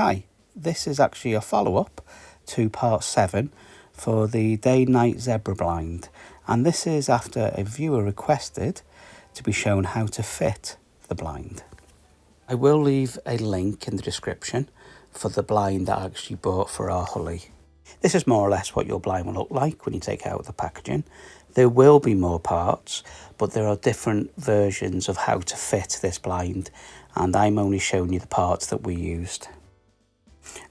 Hi, this is actually a follow-up to part 7 for the day-night zebra blind, and this is after a viewer requested to be shown how to fit the blind. I will leave a link in the description for the blind that I actually bought for our Hully. This is more or less what your blind will look like when you take it out of the packaging. There will be more parts, but there are different versions of how to fit this blind, and I'm only showing you the parts that we used.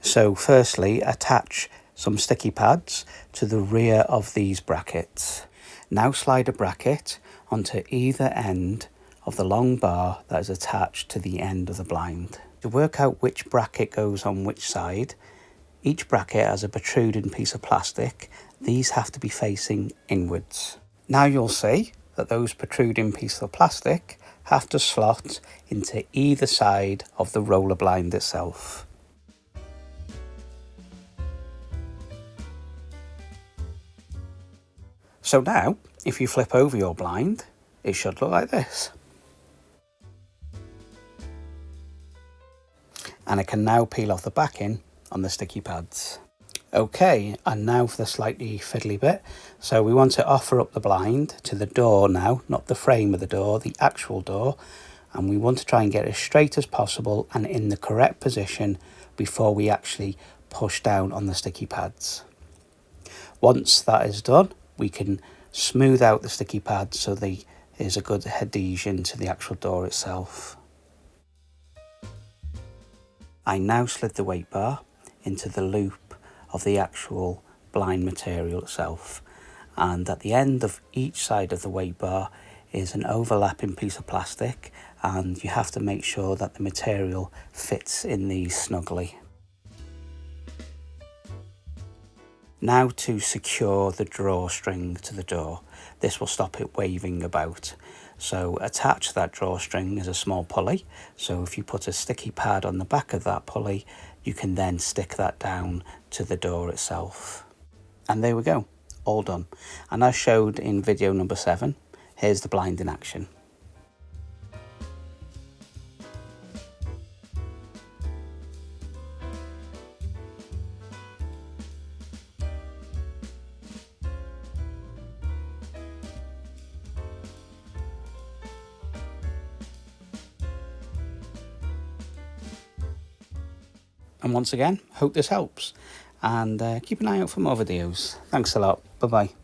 So firstly, attach some sticky pads to the rear of these brackets. Now slide a bracket onto either end of the long bar that is attached to the end of the blind. To work out which bracket goes on which side, each bracket has a protruding piece of plastic. These have to be facing inwards. Now you'll see that those protruding pieces of plastic have to slot into either side of the roller blind itself. So now, if you flip over your blind, it should look like this. And it can now peel off the backing on the sticky pads. Okay, and now for the slightly fiddly bit. So we want to offer up the blind to the door now, not the frame of the door, the actual door. And we want to try and get it as straight as possible and in the correct position before we actually push down on the sticky pads. Once that is done, we can smooth out the sticky pads so there is a good adhesion to the actual door itself. I now slid the weight bar into the loop of the actual blind material itself, and at the end of each side of the weight bar is an overlapping piece of plastic, and you have to make sure that the material fits in these snugly. Now to secure the drawstring to the door. This will stop it waving about. So attached to that drawstring is a small pulley. So if you put a sticky pad on the back of that pulley, you can then stick that down to the door itself. And there we go, all done. And as showed in video number 7, here's the blind in action. And once again, hope this helps, and keep an eye out for more videos. Thanks a lot. Bye bye.